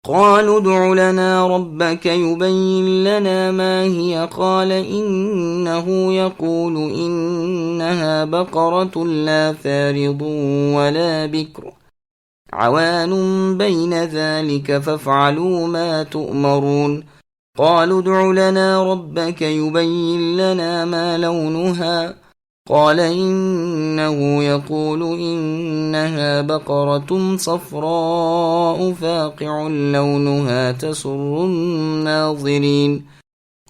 قالوا ادع لنا ربك يبين لنا ما هي قال إنه يقول إنها بقرة لا فارض ولا بكر عوان بين ذلك فافعلوا ما تؤمرون قالوا ادع لنا ربك يبين لنا ما لونها قال إنه يقول إنها بقرة صفراء فاقع لونها تسر الناظرين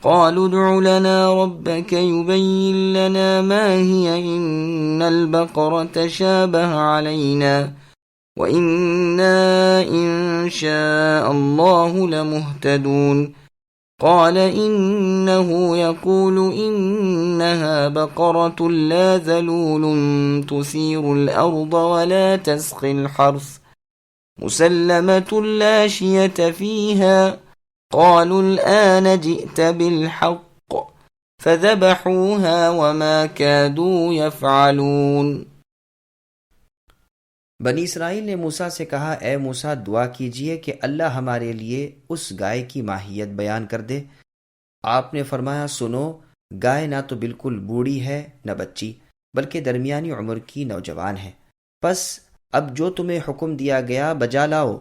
قالوا ادع لنا ربك يبين لنا ما هي إن البقرة شابه علينا وإنا إن شاء الله لمهتدون قال إنه يقول إنها بقرة لا ذلول تثير الأرض ولا تسقي الحرث مسلمة لا شية فيها قالوا الآن جئت بالحق فذبحوها وما كادوا يفعلون۔ بنی اسرائیل نے موسیٰ سے کہا، اے موسیٰ دعا کیجئے کہ اللہ ہمارے لیے اس گائے کی ماہیت بیان کر دے۔ آپ نے فرمایا، سنو، گائے نہ تو بالکل بوڑھی ہے نہ بچی، بلکہ درمیانی عمر کی نوجوان ہے۔ پس اب جو تمہیں حکم دیا گیا بجا لاؤ۔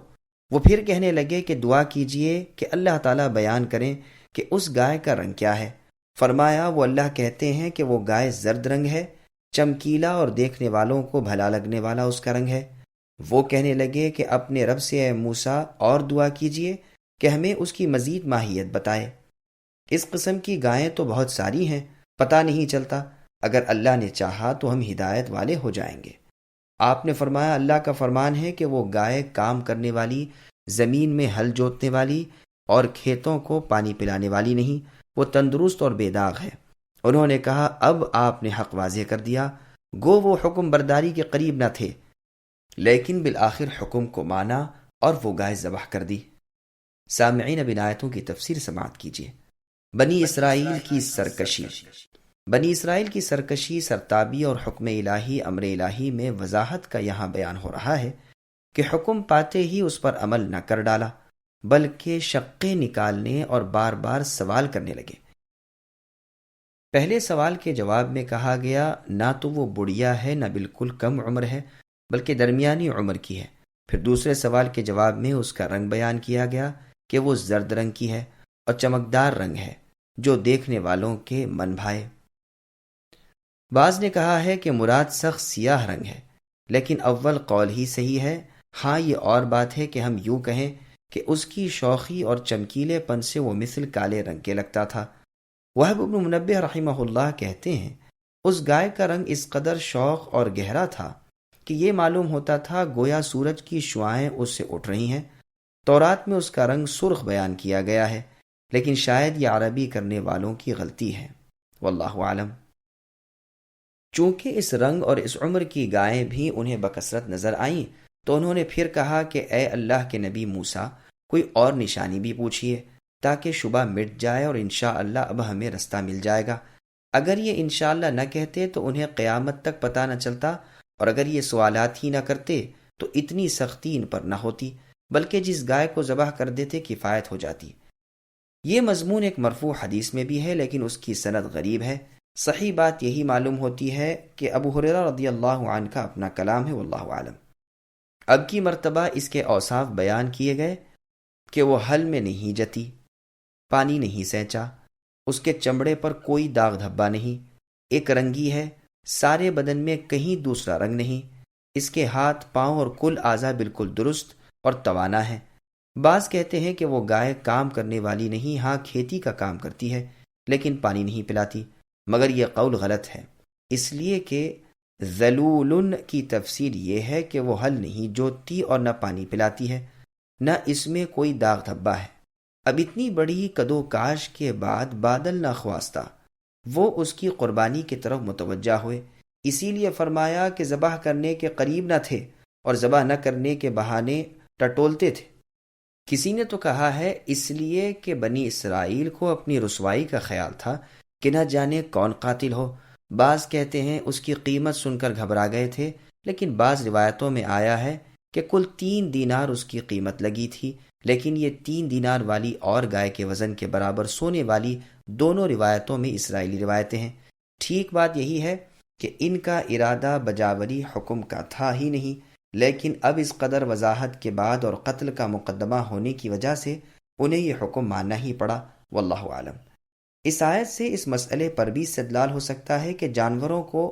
وہ پھر کہنے لگے کہ دعا کیجئے کہ اللہ تعالیٰ بیان کریں کہ اس گائے کا رنگ کیا ہے۔ فرمایا، وہ اللہ کہتے ہیں کہ وہ گائے زرد رنگ ہے، چمکیلا اور دیکھنے والوں کو بھلا لگنے والا اس کا رنگ ہے۔ وہ کہنے لگے کہ اپنے رب سے اے موسیٰ اور دعا کیجئے کہ ہمیں اس کی مزید ماہیت بتائے۔ اس قسم کی گائیں تو بہت ساری ہیں، پتہ نہیں چلتا، اگر اللہ نے چاہا تو ہم ہدایت والے ہو جائیں گے۔ آپ نے فرمایا، اللہ کا فرمان ہے کہ وہ گائے کام کرنے والی، زمین میں ہل جوتنے والی اور کھیتوں کو پانی پلانے والی نہیں، وہ تندرست اور بے داغ ہے۔ انہوں نے کہا، اب آپ نے حق واضح کر دیا۔ گو وہ حکم برداری کے قریب نہ تھے، لیکن بالآخر حکم کو مانا اور وہ گائے ذبح کر دی۔ سامعین، اب ان آیتوں کی تفسیر سماعت کیجیے۔ بنی اسرائیل کی سرکشی۔ بنی اسرائیل کی سرکشی، سرتابی اور حکم الہی، امر الہی میں وضاحت کا یہاں بیان ہو رہا ہے کہ حکم پاتے ہی اس پر عمل نہ کر ڈالا، بلکہ شقیں نکالنے اور بار بار سوال کرنے لگے۔ پہلے سوال کے جواب میں کہا گیا، نہ تو وہ بڑھیا ہے نہ بالکل کم عمر ہے، بلکہ درمیانی عمر کی ہے۔ پھر دوسرے سوال کے جواب میں اس کا رنگ بیان کیا گیا کہ وہ زرد رنگ کی ہے اور چمکدار رنگ ہے جو دیکھنے والوں کے من بھائے۔ بعض نے کہا ہے کہ مراد سخت سیاہ رنگ ہے، لیکن اول قول ہی صحیح ہے۔ ہاں، یہ اور بات ہے کہ ہم یوں کہیں کہ اس کی شوخی اور چمکیلے پن سے وہ مثل کالے رنگ کے لگتا تھا۔ وہب بن منبہ رحمہ اللہ کہتے ہیں، اس گائے کا رنگ اس قدر شوخ اور گہرا تھا کہ یہ معلوم ہوتا تھا گویا سورج کی شعاعیں اس سے اٹھ رہی ہیں۔ تورات میں اس کا رنگ سرخ بیان کیا گیا ہے، لیکن شاید یہ عربی کرنے والوں کی غلطی ہے، واللہ عالم۔ چونکہ اس رنگ اور اس عمر کی گائیں بھی انہیں بکثرت نظر آئیں، تو انہوں نے پھر کہا کہ اے اللہ کے نبی موسیٰ، کوئی اور نشانی بھی پوچھیے تاکہ شبہ مٹ جائے، اور انشاءاللہ اب ہمیں رستہ مل جائے گا۔ اگر یہ انشاءاللہ نہ کہتے تو انہیں قیامت تک پتہ نہ چلتا، اور اگر یہ سوالات ہی نہ کرتے تو اتنی سختی ان پر نہ ہوتی، بلکہ جس گائے کو ذبح کر دیتے کفایت ہو جاتی۔ یہ مضمون ایک مرفوع حدیث میں بھی ہے، لیکن اس کی سند غریب ہے۔ صحیح بات یہی معلوم ہوتی ہے کہ ابو ہریرہ رضی اللہ عنہ کا اپنا کلام ہے، واللہ عالم۔ اب کی مرتبہ اس کے اوصاف بیان کیے گئے کہ وہ ہل میں نہیں جتی، پانی نہیں سینچا، اس کے چمڑے پر کوئی داغ دھبا نہیں، ایک رنگی ہے، سارے بدن میں کہیں دوسرا رنگ نہیں، اس کے ہاتھ، پاؤں اور کل اعضاء بالکل درست اور توانا ہے۔ بعض کہتے ہیں کہ وہ گائے کام کرنے والی نہیں، ہاں کھیتی کا کام کرتی ہے لیکن پانی نہیں پلاتی، مگر یہ قول غلط ہے، اس لیے کہ ذلول کی تفسیر یہ ہے کہ وہ ہل نہیں جوتتی اور نہ پانی پلاتی ہے، نہ اس میں کوئی داغ دھبا ہے۔ اب اتنی بڑی کدو کاش کے بعد بادل نہ خواستہ وہ اس کی قربانی کی طرف متوجہ ہوئے، اسی لیے فرمایا کہ ذبح کرنے کے قریب نہ تھے اور ذبح نہ کرنے کے بہانے ٹٹولتے تھے۔ کسی نے تو کہا ہے اس لیے کہ بنی اسرائیل کو اپنی رسوائی کا خیال تھا کہ نہ جانے کون قاتل ہو۔ بعض کہتے ہیں اس کی قیمت سن کر گھبرا گئے تھے، لیکن بعض روایتوں میں آیا ہے کہ کل 3 دینار اس کی قیمت لگی تھی، لیکن یہ 3 دینار والی اور گائے کے وزن کے برابر سونے والی دونوں روایتوں میں اسرائیلی روایتیں ہیں۔ ٹھیک بات یہی ہے کہ ان کا ارادہ بجاوری حکم کا تھا ہی نہیں، لیکن اب اس قدر وضاحت کے بعد اور قتل کا مقدمہ ہونے کی وجہ سے انہیں یہ حکم ماننا ہی پڑا، واللہ عالم۔ اس آیت سے اس مسئلے پر بھی استدلال ہو سکتا ہے کہ جانوروں کو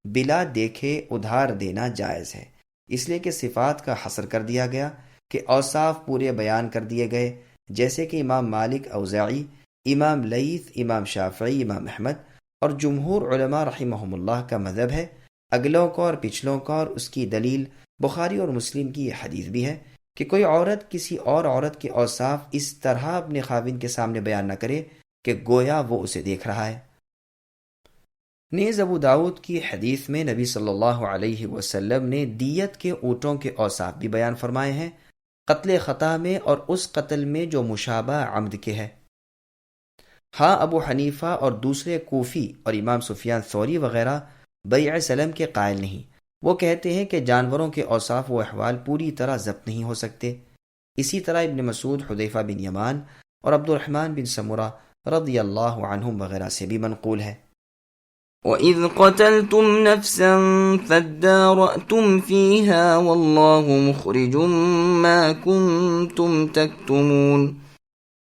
بلا دیکھے ادھار دینا جائز ہے، اس لیے کہ صفات کا حصر کر دیا گیا کہ اوصاف پورے بیان کر دیے گئے، جیسے کہ امام مالک، اوزاعی، امام لیث، امام شافعی، امام احمد اور جمہور علماء رحمہم اللہ کا مذہب ہے۔ اگلوں کا اور پچھلوں کا، اور اس کی دلیل بخاری اور مسلم کی یہ حدیث بھی ہے کہ کوئی عورت کسی اور عورت کے اوصاف اس طرح اپنے خاوند کے سامنے بیان نہ کرے کہ گویا وہ اسے دیکھ رہا ہے۔ نیز ابو داؤد کی حدیث میں نبی صلی اللہ علیہ وسلم نے دیت کے اونٹوں کے اوصاف بھی بیان فرمائے ہیں، قتل خطا میں اور اس قتل میں جو مشابہ عمد کے ہے۔ ہاں ابو حنیفہ اور دوسرے کوفی اور امام سفیان ثوری وغیرہ بیع سلم کے قائل نہیں، وہ کہتے ہیں کہ جانوروں کے اوصاف و احوال پوری طرح ضبط نہیں ہو سکتے۔ اسی طرح ابن مسعود، حذیفہ بن یمان اور عبد الرحمن بن سمرہ رضی اللہ عنہم وغیرہ سے بھی منقول ہے۔ وَإِذْ قَتَلْتُمْ نَفْسًا فَادَّارَأْتُمْ فِيهَا وَاللَّهُ مُخْرِجٌ مَا كُنْتُمْ تَكْتُمُونَ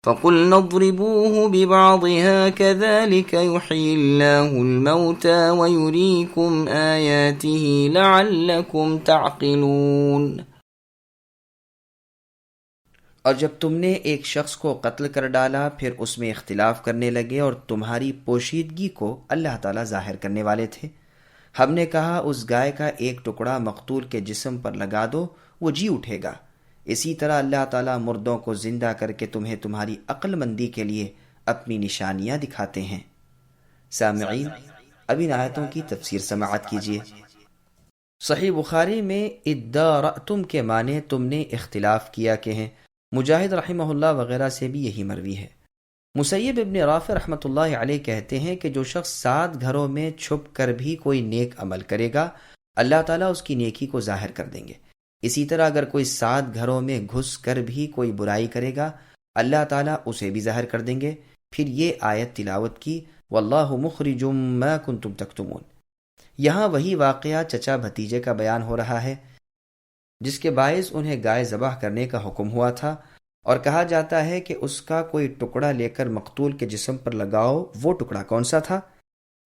فَقُلْنَا اضْرِبُوهُ بِبَعْضِهَا كَذَلِكَ يُحْيِي اللَّهُ الْمَوْتَى وَيُرِيكُمْ آيَاتِهِ لَعَلَّكُمْ تَعْقِلُونَ۔ اور جب تم نے ایک شخص کو قتل کر ڈالا، پھر اس میں اختلاف کرنے لگے اور تمہاری پوشیدگی کو اللہ تعالیٰ ظاہر کرنے والے تھے، ہم نے کہا اس گائے کا ایک ٹکڑا مقتول کے جسم پر لگا دو، وہ جی اٹھے گا۔ اسی طرح اللہ تعالیٰ مردوں کو زندہ کر کے تمہیں تمہاری عقل مندی کے لیے اپنی نشانیاں دکھاتے ہیں۔ سامعین، اب ان آیتوں کی تفسیر سماعت کیجیے۔ صحیح بخاری میں ادارأتم کے معنی تم نے اختلاف کیا کہ ہیں، مجاہد رحمہ اللہ وغیرہ سے بھی یہی مروی ہے۔ مسیب ابن رافع رحمۃ اللہ علیہ کہتے ہیں کہ جو شخص 7 گھروں میں چھپ کر بھی کوئی نیک عمل کرے گا، اللہ تعالیٰ اس کی نیکی کو ظاہر کر دیں گے۔ اسی طرح اگر کوئی 7 گھروں میں گھس کر بھی کوئی برائی کرے گا، اللہ تعالیٰ اسے بھی ظاہر کر دیں گے۔ پھر یہ آیت تلاوت کی، واللہ مخرج ما کنتم تکتمون۔ یہاں وہی واقعہ چچا بھتیجے کا بیان ہو رہا ہے جس کے باعث انہیں گائے ذبح کرنے کا حکم ہوا تھا، اور کہا جاتا ہے کہ اس کا کوئی ٹکڑا لے کر مقتول کے جسم پر لگاؤ۔ وہ ٹکڑا کون سا تھا؟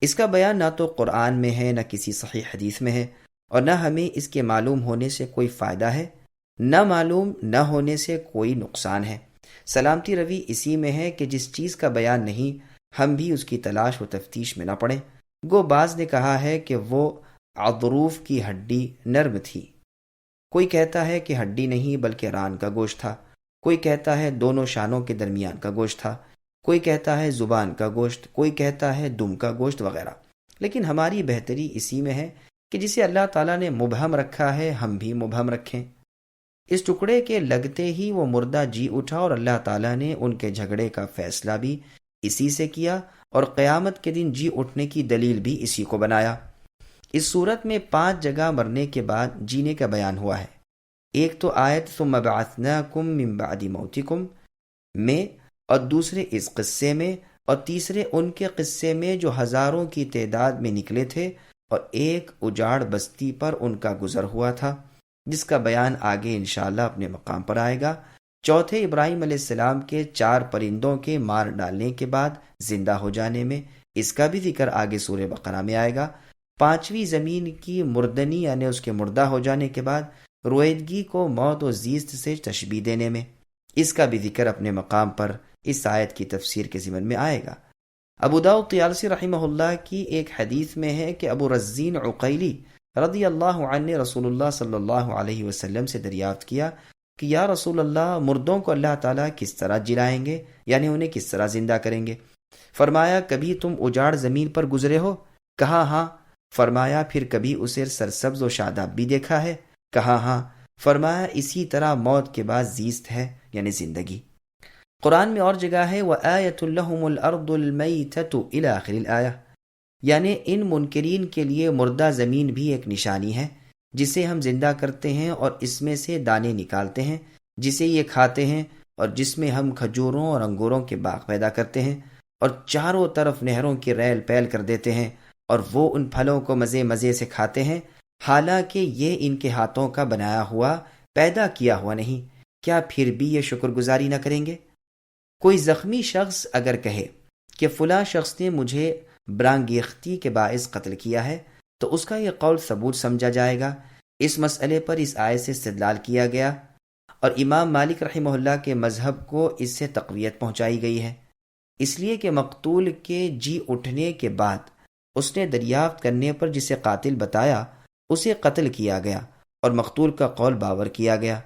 اس کا بیان نہ تو قرآن میں ہے، نہ کسی صحیح حدیث میں ہے، اور نہ ہمیں اس کے معلوم ہونے سے کوئی فائدہ ہے، نہ معلوم نہ ہونے سے کوئی نقصان ہے۔ سلامتی روی اسی میں ہے کہ جس چیز کا بیان نہیں، ہم بھی اس کی تلاش و تفتیش میں نہ پڑیں۔ گو بعض نے کہا ہے کہ وہ عضروف کی ہڈی نرم تھی، کوئی کہتا ہے کہ ہڈی نہیں بلکہ ران کا گوشت تھا، کوئی کہتا ہے دونوں شانوں کے درمیان کا گوشت تھا، کوئی کہتا ہے زبان کا گوشت، کوئی کہتا ہے دم کا گوشت وغیرہ۔ لیکن ہماری بہتری اسی میں ہے کہ جسے اللہ تعالیٰ نے مبہم رکھا ہے ہم بھی مبہم رکھیں۔ اس ٹکڑے کے لگتے ہی وہ مردہ جی اٹھا، اور اللہ تعالیٰ نے ان کے جھگڑے کا فیصلہ بھی اسی سے کیا، اور قیامت کے دن جی اٹھنے کی دلیل بھی اسی کو بنایا۔ اس صورت میں 5 جگہ مرنے کے بعد جینے کا بیان ہوا ہے۔ ایک تو آیت ثم بعثناکم من بعد موتکم میں، اور دوسرے اس قصے میں، اور تیسرے ان کے قصے میں جو ہزاروں کی تعداد میں نکلے تھے اور ایک اجاڑ بستی پر ان کا گزر ہوا تھا، جس کا بیان آگے انشاءاللہ اپنے مقام پر آئے گا۔ چوتھے ابراہیم علیہ السلام کے 4 پرندوں کے مار ڈالنے کے بعد زندہ ہو جانے میں، اس کا بھی ذکر آگے سورہ بقرہ میں آئے گا۔ 5ویں زمین کی مردنی یعنی اس کے مردہ ہو جانے کے بعد رویدگی کو موت و زیست سے تشبیہ دینے میں، اس کا بھی ذکر اپنے مقام پر اس آیت کی تفسیر کے ضمن میں آئے گا۔ ابو داؤد طیالسی رحمہ اللہ کی ایک حدیث میں ہے کہ ابو رزین عقیلی رضی اللہ عنہ نے رسول اللہ صلی اللہ علیہ وسلم سے دریافت کیا کہ یا رسول اللہ، مردوں کو اللہ تعالیٰ کس طرح جلائیں گے، یعنی انہیں کس طرح زندہ کریں گے؟ فرمایا کبھی تم اجاڑ زمین پر گزرے ہو؟ کہا ہاں۔ فرمایا پھر کبھی اسے سرسبز و شاداب بھی دیکھا ہے؟ کہا ہاں۔ فرمایا اسی طرح موت کے بعد زیست ہے، یعنی زندگی۔ قرآن میں اور جگہ ہے وَآیَةٌ لَهُمُ الْأَرْضُ الْمَيْتَةُ إِلَى آخِرِ الْآیَةِ، یعنی ان منکرین کے لیے مردہ زمین بھی ایک نشانی ہے۔ جسے ہم زندہ کرتے ہیں اور اس میں سے دانے نکالتے ہیں جسے یہ کھاتے ہیں، اور جس میں ہم کھجوروں اور انگوروں کے باغ پیدا کرتے ہیں، اور چاروں طرف نہروں کی ریل پیل کر دیتے ہیں، اور وہ ان پھلوں کو مزے مزے سے کھاتے ہیں، حالانکہ یہ ان کے ہاتھوں کا بنایا ہوا، پیدا کیا ہوا نہیں، کیا پھر بھی یہ شکر گزاری نہ کریں گے؟ کوئی زخمی شخص اگر کہے کہ فلاں شخص نے مجھے برانگیختی کے باعث قتل کیا ہے، تو اس کا یہ قول ثبوت سمجھا جائے گا۔ اس مسئلے پر اس آیت سے استدلال کیا گیا، اور امام مالک رحمہ اللہ کے مذہب کو اس سے تقویت پہنچائی گئی ہے، اس لیے کہ مقتول کے جی اٹھنے کے بعد اس نے دریافت کرنے پر جسے قاتل بتایا اسے قتل کیا گیا، اور مقتول کا قول باور کیا گیا۔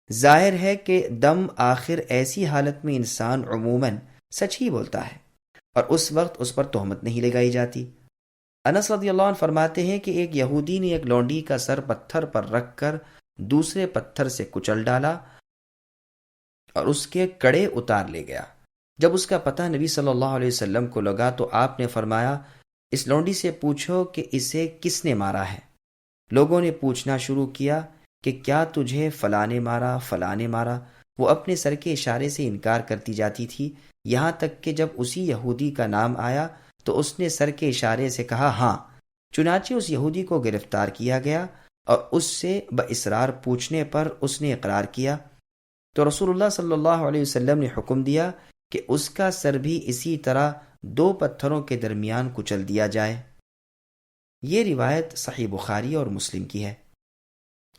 ظاہر ہے کہ دم آخر ایسی حالت میں انسان عموماً سچ ہی بولتا ہے، اور اس وقت اس پر تہمت نہیں لگائی جاتی۔ انس رضی اللہ عنہ فرماتے ہیں کہ ایک یہودی نے ایک لونڈی کا سر پتھر پر رکھ کر دوسرے پتھر سے کچل ڈالا اور اس کے کڑے اتار لے گیا۔ جب اس کا پتہ نبی صلی اللہ علیہ وسلم کو لگا تو آپ نے فرمایا، اس لونڈی سے پوچھو کہ اسے کس نے مارا ہے۔ لوگوں نے پوچھنا شروع کیا کہ کیا تجھے فلاں نے مارا، فلاں نے مارا؟ وہ اپنے سر کے اشارے سے انکار کرتی جاتی تھی، یہاں تک کہ جب اسی یہودی کا نام آیا تو اس نے سر کے اشارے سے کہا ہاں۔ چنانچہ اس یہودی کو گرفتار کیا گیا، اور اس سے باصرار پوچھنے پر اس نے اقرار کیا، تو رسول اللہ صلی اللہ علیہ وسلم نے حکم دیا کہ اس کا سر بھی اسی طرح دو پتھروں کے درمیان کچل دیا جائے۔ یہ روایت صحیح بخاری اور مسلم کی ہے،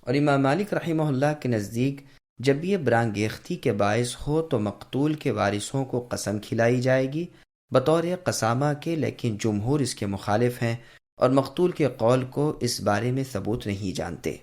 اور امام مالک رحمہ اللہ کے نزدیک جب یہ برانگیختی کے باعث ہو تو مقتول کے وارثوں کو قسم کھلائی جائے گی بطور قسامہ کے، لیکن جمہور اس کے مخالف ہیں اور مقتول کے قول کو اس بارے میں ثبوت نہیں جانتے۔